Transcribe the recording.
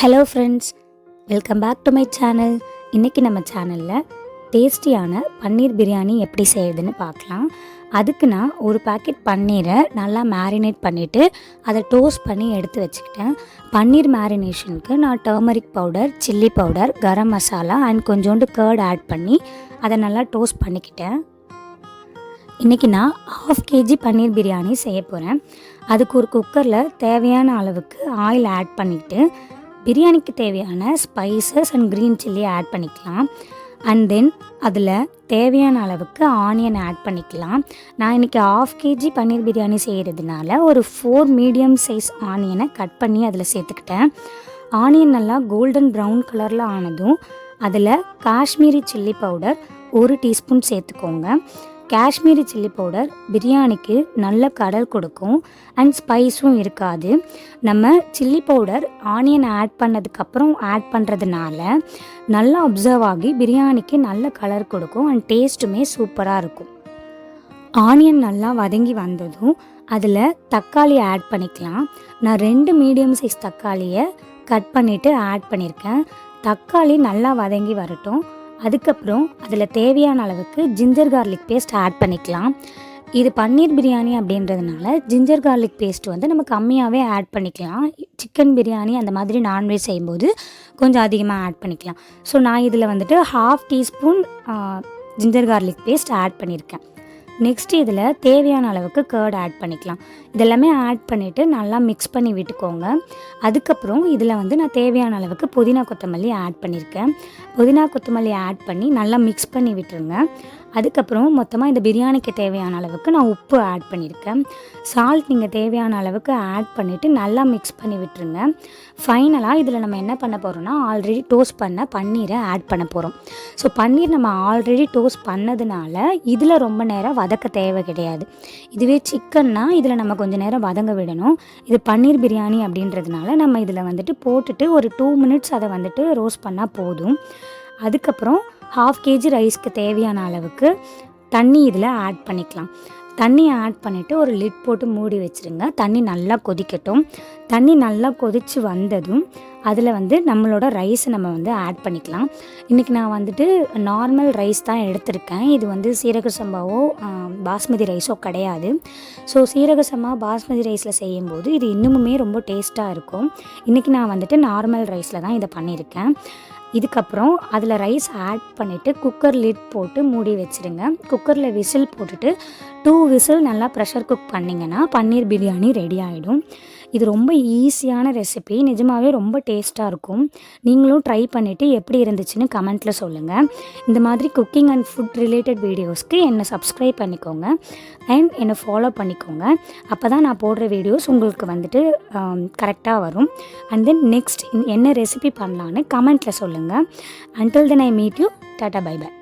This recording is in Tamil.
Hello friends, welcome back to my channel. இன்றைக்கி நம்ம சேனலில் டேஸ்டியான பன்னீர் பிரியாணி எப்படி செய்யுதுன்னு பார்க்கலாம். அதுக்கு நான் ஒரு பாக்கெட் பன்னீரை நல்லா மேரினேட் பண்ணிவிட்டு அதை டோஸ்ட் பண்ணி எடுத்து வச்சுக்கிட்டேன். பன்னீர் மேரினேஷனுக்கு நான் turmeric powder, chilli powder, garam masala and கொஞ்சோண்டு கர்ட் ஆட் பண்ணி அதை நல்லா டோஸ்ட் பண்ணிக்கிட்டேன். இன்றைக்கி நான் 1/2 kg பன்னீர் பிரியாணி செய்ய போகிறேன். அதுக்கு ஒரு குக்கரில் தேவையான அளவுக்கு ஆயில் ஆட் பண்ணிவிட்டு பிரியாணிக்கு தேவையான spices and green chilli add பண்ணிக்கலாம். அண்ட் தென் அதில் தேவையான அளவுக்கு ஆனியன் ஆட் பண்ணிக்கலாம். நான் இன்றைக்கி 1/2 kg பன்னீர் பிரியாணி செய்கிறதுனால ஒரு 4 மீடியம் சைஸ் ஆனியனை கட் பண்ணி அதில் சேர்த்துக்கிட்டேன். ஆனியன் நல்லா கோல்டன் ப்ரௌன் கலரில் ஆனதும் அதில் காஷ்மீரி சில்லி பவுடர் 1 டீஸ்பூன் சேர்த்துக்கோங்க. காஷ்மீரி சில்லி பவுடர் பிரியாணிக்கு நல்ல கடல் கொடுக்கும் அண்ட் ஸ்பைஸும் இருக்காது. நம்ம சில்லி பவுடர் ஆனியன் ஆட் பண்ணதுக்கப்புறம் ஆட் பண்ணுறதுனால நல்லா அப்சர்வ் ஆகி பிரியாணிக்கு நல்ல கலர் கொடுக்கும் அண்ட் டேஸ்ட்டுமே சூப்பராக இருக்கும். ஆனியன் நல்லா வதங்கி வந்ததும் அதில் தக்காளி ஆட் பண்ணிக்கலாம். நான் 2 மீடியம் சைஸ் தக்காளியை கட் பண்ணிவிட்டு ஆட் பண்ணியிருக்கேன். தக்காளி நல்லா வதங்கி வரட்டும். அதுக்கப்புறம் அதில் தேவையான அளவுக்கு ஜிஞ்சர் கார்லிக் பேஸ்ட் ஆட் பண்ணிக்கலாம். இது பன்னீர் பிரியாணி அப்படின்றதுனால ஜிஞ்சர் கார்லிக் பேஸ்ட் நம்ம கம்மியாகவே ஆட் பண்ணிக்கலாம். சிக்கன் பிரியாணி அந்த மாதிரி நான்வெஜ் செய்யும்போது கொஞ்சம் அதிகமாக ஆட் பண்ணிக்கலாம். ஸோ நான் இதில் 1/2 teaspoon ginger garlic paste add பண்ணியிருக்கேன். நெக்ஸ்ட் இதில் தேவையான அளவுக்கு கர்ட் ஆட் பண்ணிக்கலாம். இதெல்லாமே ஆட் பண்ணிவிட்டு நல்லா மிக்ஸ் பண்ணி விட்டுக்கோங்க. அதுக்கப்புறம் இதில் நான் தேவையான அளவுக்கு புதினா கொத்தமல்லி ஆட் பண்ணியிருக்கேன். புதினா கொத்தமல்லி ஆட் பண்ணி நல்லா மிக்ஸ் பண்ணி விட்டுருங்க. அதுக்கப்புறம் மொத்தமாக இந்த பிரியாணிக்கு தேவையான அளவுக்கு நான் உப்பு ஆட் பண்ணியிருக்கேன். சால்ட் நீங்கள் தேவையான அளவுக்கு ஆட் பண்ணிவிட்டு நல்லா மிக்ஸ் பண்ணி விட்டுருங்க. ஃபைனலாக இதில் நம்ம என்ன பண்ண போகிறோம்னா ஆல்ரெடி டோஸ்ட் பண்ண பன்னீரை ஆட் பண்ண போகிறோம். ஸோ பன்னீர் நம்ம ஆல்ரெடி டோஸ்ட் பண்ணதுனால இதில் ரொம்ப நேரம் வதக்க தேவை கிடையாது. இதுவே சிக்கன்னா இதில் நம்ம கொஞ்சம் நேரம் வதங்க விடணும். இது பன்னீர் பிரியாணி அப்படின்றதுனால நம்ம இதில் போட்டுட்டு ஒரு 2 மினிட்ஸ் அதை ரோஸ்ட் பண்ணால் போதும். அதுக்கப்புறம் 1/2 kg ரைஸ்க்கு தேவையான அளவுக்கு தண்ணி இதில் ஆட் பண்ணிக்கலாம். தண்ணி ஆட் பண்ணிவிட்டு ஒரு லிட் போட்டு மூடி வச்சுருங்க. தண்ணி நல்லா கொதிக்கட்டும். தண்ணி நல்லா கொதித்து வந்ததும் அதில் நம்மளோட ரைஸை நம்ம ஆட் பண்ணிக்கலாம். இன்றைக்கி நான் நார்மல் ரைஸ் தான் எடுத்திருக்கேன். இது சீரக சம்பாவோ பாஸ்மதி ரைஸோ கிடையாது. ஸோ சீரக சம்பா பாஸ்மதி ரைஸில் செய்யும்போது இது இன்னுமுமே ரொம்ப டேஸ்ட்டாக இருக்கும். இன்றைக்கி நான் நார்மல் ரைஸில் தான் இதை பண்ணியிருக்கேன். இதுக்கப்புறம் அதில் ரைஸ் ஆட் பண்ணிவிட்டு குக்கர் லிட் போட்டு மூடி வச்சுருங்க. குக்கரில் விசில் போட்டுட்டு 2 விசில் நல்லா ப்ரெஷர் குக் பண்ணிங்கன்னா பன்னீர் பிரியாணி ரெடி ஆகிடும். இது ரொம்ப ஈஸியான ரெசிபி, நிஜமாகவே ரொம்ப டேஸ்ட்டாக இருக்கும். நீங்களும் ட்ரை பண்ணிவிட்டு எப்படி இருந்துச்சுன்னு கமெண்ட்டில் சொல்லுங்கள். இந்த மாதிரி குக்கிங் அண்ட் ஃபுட் ரிலேட்டட் வீடியோஸ்க்கு என்னை சப்ஸ்கிரைப் பண்ணிக்கோங்க அண்ட் என்னை ஃபாலோ பண்ணிக்கோங்க. அப்போ தான் நான் போடுற வீடியோஸ் உங்களுக்கு கரெக்டாக வரும். அண்ட் தென் நெக்ஸ்ட் என்ன ரெசிபி பண்ணலான்னு கமெண்ட்டில் சொல்லுங்கள். Until then I meet you. Tata, bye bye.